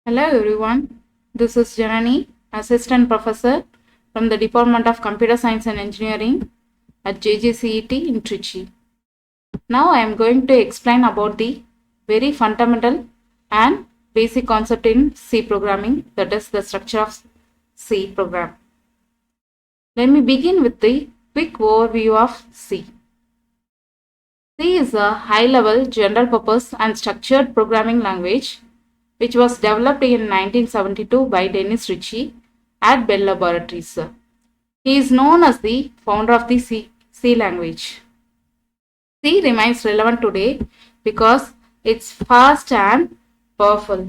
Hello everyone, this is Janani, Assistant Professor from the Department of Computer Science and Engineering at JJCET in Trichy. Now I am going to explain about the very fundamental and basic concept in C programming, that is the structure of C program. Let me begin with the quick overview of C. C is a high-level general-purpose and structured programming language which was developed in 1972 by Dennis Ritchie at Bell Laboratories. He is known as the founder of the C language. C remains relevant today because it's fast and powerful.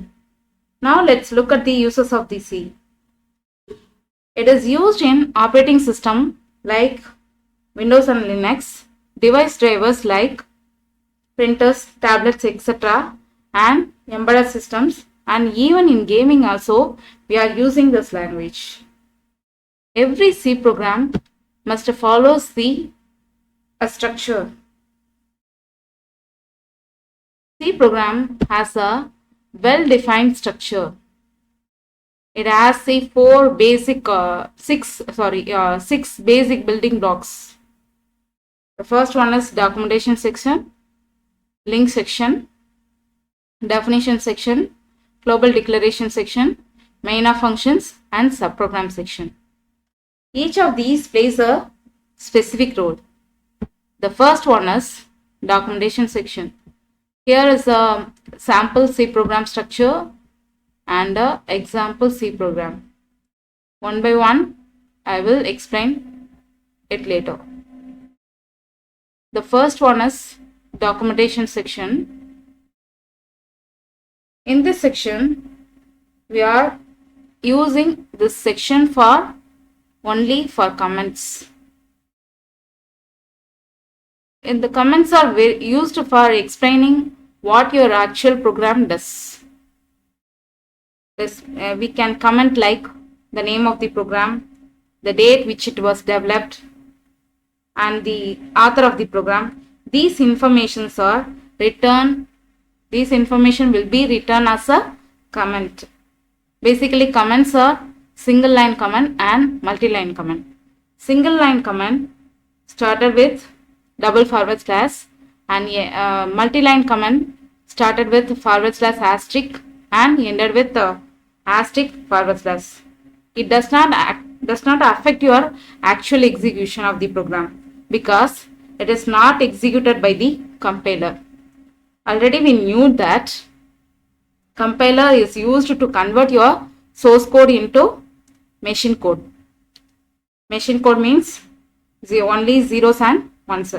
Now let's look at the uses of the C. It is used in operating system like Windows and Linux, device drivers like printers, tablets, etc., and embedded systems, and even in gaming also we are using this language. Every C program must follow a structure. C program has a well-defined structure. It has six basic building blocks. The first one is documentation section, link section, definition section, global declaration section, main of functions, and subprogram section. Each of these plays a specific role. The first one is documentation section. Here is a sample C program structure and an example C program. One by one, I will explain it later. The first one is documentation section. In this section, we are using this section only for comments. And the comments are used for explaining what your actual program does. We can comment like the name of the program, the date which it was developed, and the author of the program. These information will be written as a comment. Basically, comments are single line comment and multi-line comment. Single line comment started with double forward slash, and multi-line comment started with forward slash asterisk and ended with asterisk forward slash. It does not affect your actual execution of the program because it is not executed by the compiler. Already we knew that compiler is used to convert your source code into machine code. Machine code means only zeros and ones.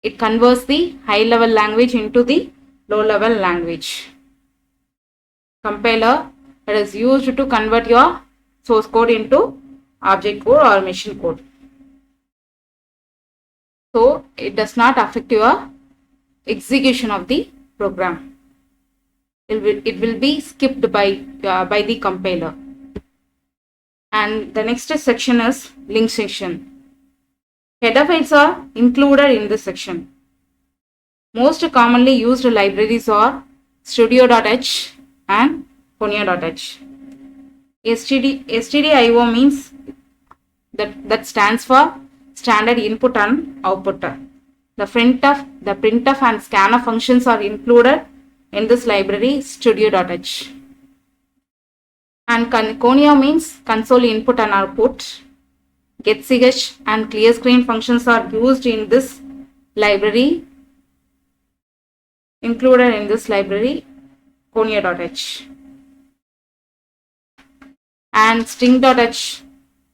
It converts the high level language into the low level language. Compiler, it is used to convert your source code into object code or machine code. So it does not affect your execution of the program. It will be skipped by the compiler. And the next section is link section. Header files are included in this section. Most commonly used libraries are studio.h and ponia.h. stdio means that stands for standard input and output. The printf and scanf functions are included in this library studio.h. And conio means console input and output. getch and clear screen functions are used in this library, included in this library conio.h. And string.h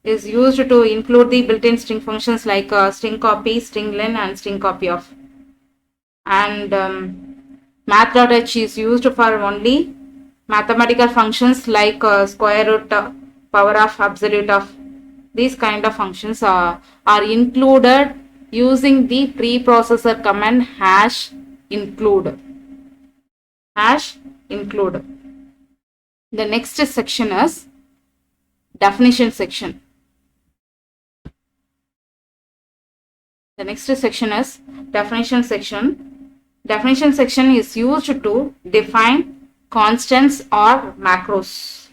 is used to include the built-in string functions like string copy, string len, and string copy of. And math.h is used for only mathematical functions like square root, power of, absolute of. These kind of functions are included using the preprocessor command #include. #include. The next section is definition section. The next section is definition section. Definition section is used to define constants or macros.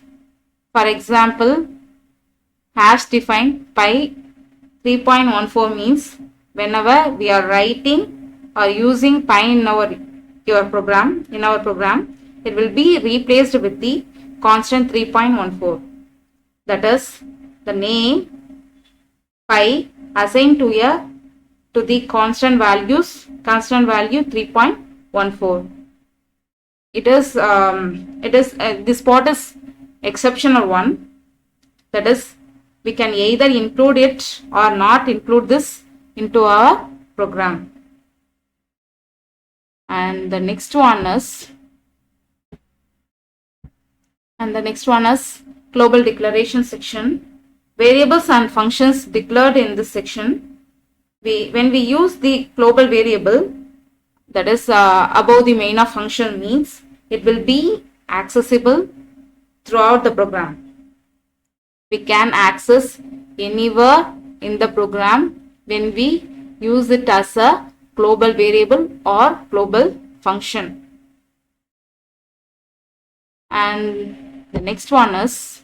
For example, hash define pi 3.14 means whenever we are writing or using pi in our program, it will be replaced with the constant 3.14. That is the name pi assigned to the constant value 3.14. This part is exceptional one. That is, we can either include it or not include this into our program. And the next one is global declaration section. Variables and functions declared in this section. When we use the global variable, that is above the main of function, means it will be accessible throughout the program. We can access anywhere in the program when we use it as a global variable or global function. And the next one is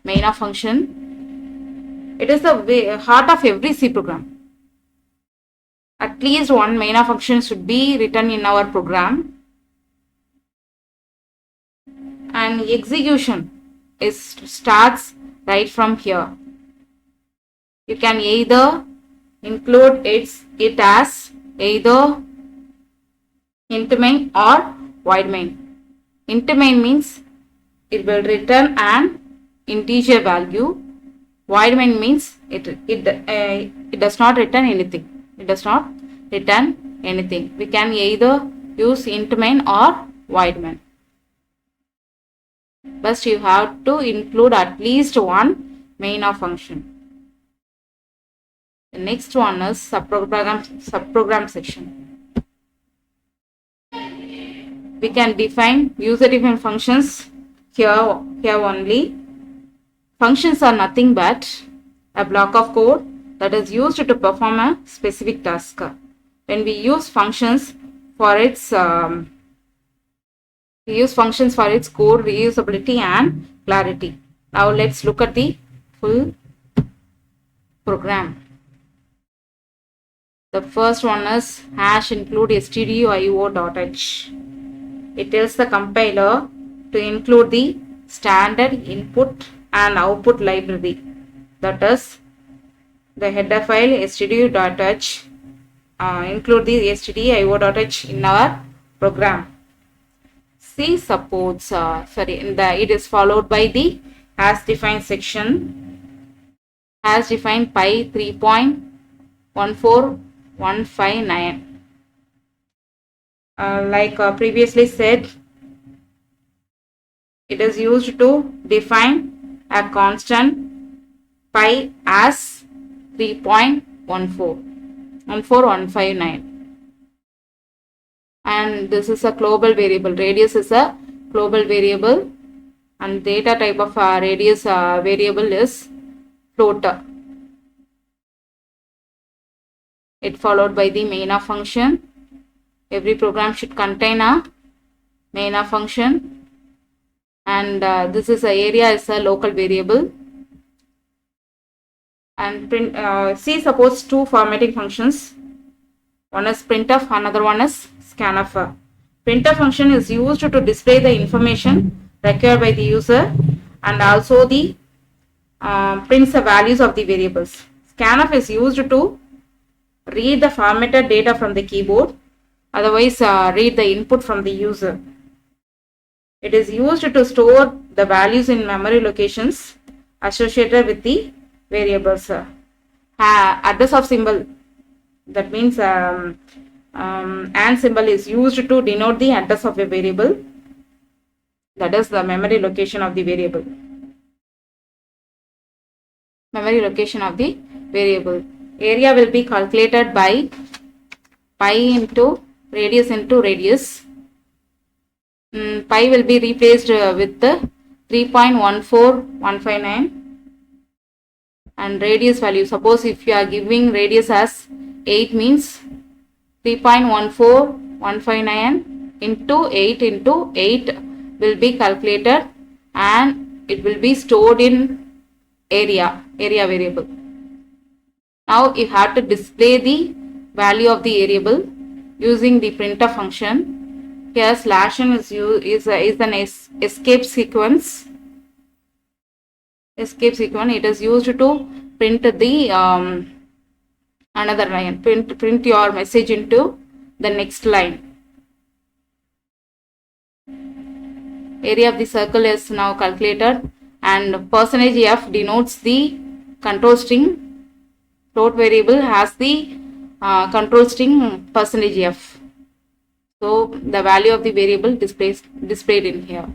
main of function. It is the heart of every C program. At least one main of function should be written in our program. And execution starts right from here. You can either include it as either int main or void main. Int main means it will return an integer value. Void main means it does not return anything. We can either use int main or void main. First, you have to include at least one main of function. The next one is subprogram section. We can define user-defined functions here only. Functions are nothing but a block of code that is used to perform a specific task. When we use functions for its code reusability and clarity. Now let's look at the full program. The first one is hash include stdio.io.h. It tells the compiler to include the standard input and output library. That is the header file stdio.h. Include the stdio.h in our program. C supports it is followed by the hash define section. Hash define pi 3.14159. Like previously said, it is used to define a constant pi as 3.14159. And this is a global variable. Radius is a global variable, and data type of radius variable is float. It followed by the main of function. Every program should contain a main of function, and this is a area is a local variable. And C supports two formatting functions. One is printf, another one is scanf. Printf function is used to display the information required by the user and also the prints the values of the variables. Scanf is used to read the formatted data from the keyboard, otherwise read the input from the user. It is used to store the values in memory locations associated with the variables. Address of symbol, that means and symbol is used to denote the address of a variable, that is the memory location of the variable. Area will be calculated by pi into radius. Pi will be replaced with the 3.14159 and radius value. Suppose if you are giving radius as 8 means 3.14159 into 8 into 8 will be calculated and it will be stored in area variable. Now you have to display the value of the variable using the printf function. Here /n is an escape sequence. It is used to print the another line, print your message into the next line. Area of the circle is now calculated and %f denotes the control string. Float variable has the control string %f. So the value of the variable displayed in here.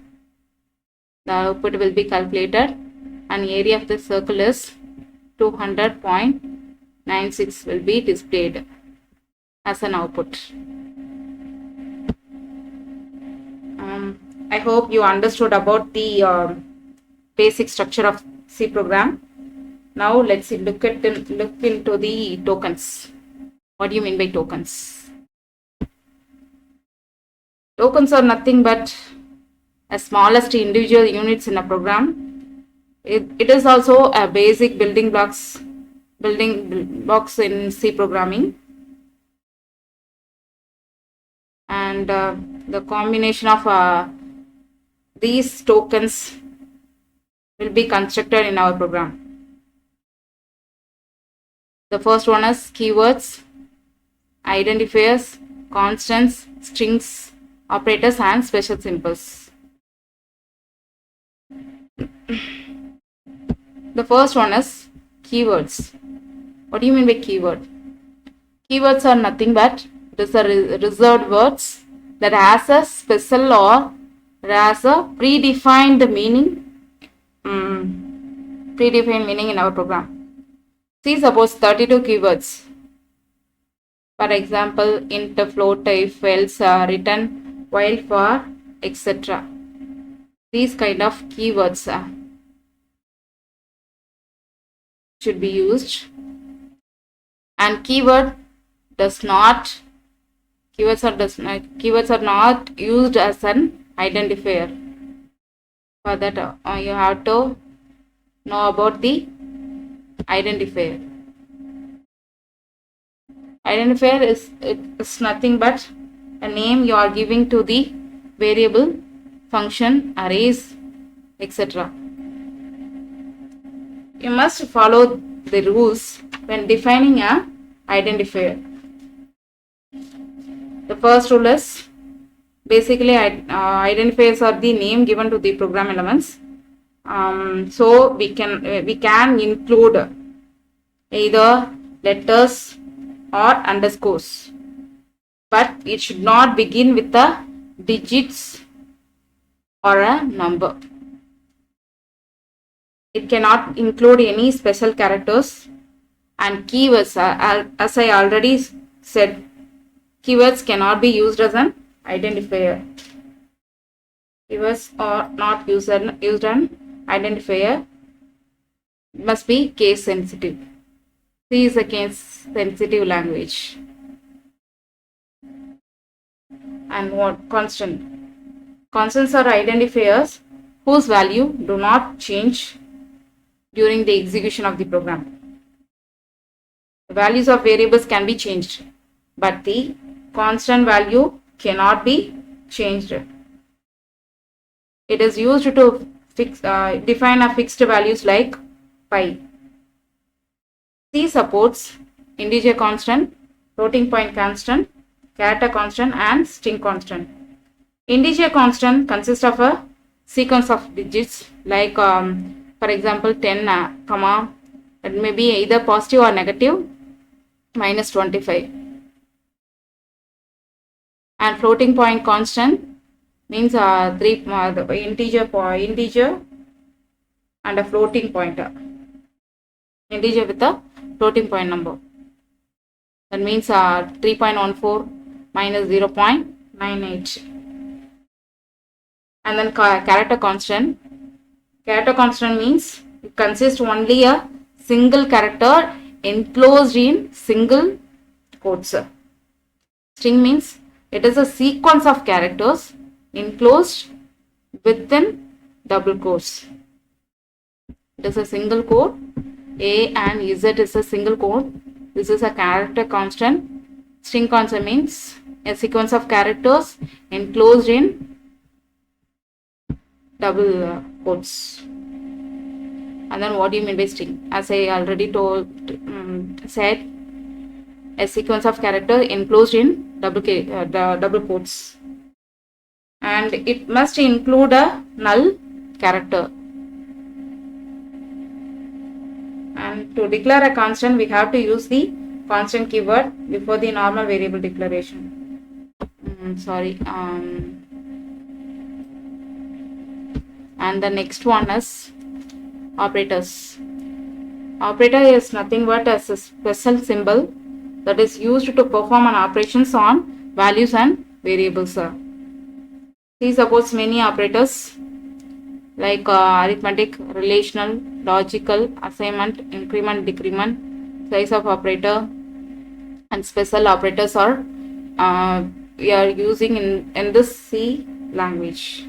The output will be calculated and area of the circle is 200.96 will be displayed as an output. I hope you understood about the basic structure of C program. Now let's look into the tokens. What do you mean by tokens? Tokens are nothing but the smallest individual units in a program. It is also a basic building blocks in C programming. And the combination of these tokens will be constructed in our program. The first one is keywords, identifiers, constants, strings, operators, and special symbols. The first one is keywords. What do you mean by keyword? Keywords are nothing but reserved words that has a special or has a predefined meaning in our program. See, suppose 32 keywords. For example, int, float, if, else, return, while, for, etc. These kind of keywords should be used. And keywords are not used as an identifier. For that, you have to know about the identifier. Identifier is nothing but a name you are giving to the variable, function, arrays, etc. You must follow the rules when defining a identifier. The first rule is basically identifiers are the name given to the program elements. So we can include either letters or underscores, but it should not begin with the digits or a number. It cannot include any special characters, and keywords as I already said, keywords cannot be used as an identifier. Keywords are not used an identifier. It must be case sensitive. C is a case sensitive language. And what constant? Constants are identifiers whose value do not change during the execution of the program. The values of variables can be changed, but the constant value cannot be changed. It is used to define a fixed values like pi. C supports integer constant, floating point constant, character constant, and string constant. Integer constant consists of a sequence of digits like for example 10 comma, it may be either positive or negative, minus 25. And floating point constant means integer and a floating pointer. Integer with a floating point number. That means 3.14 minus 0.98. And then character constant. Character constant means it consists only a single character enclosed in single quotes. String means It is a sequence of characters enclosed within double quotes. It is a single quote. A and Z is a single quote. This is a character constant. String constant means a sequence of characters enclosed in double quotes. And then what do you mean by string? As I already said, a sequence of character enclosed in double quotes. And it must include a null character. And to declare a constant, we have to use the constant keyword before the normal variable declaration. And the next one is operators. Operator is nothing but a special symbol that is used to perform an operations on values and variables. See, supports many operators like arithmetic, relational, logical, assignment, increment, decrement, size of operator, and special operators are we are using in this C language.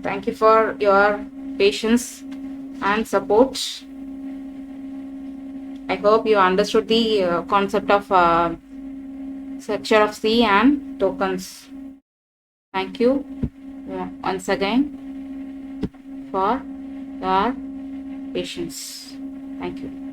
Thank you for your patience and support. I hope you understood the concept of structure of C and tokens. Thank you once again for your patience. Thank you.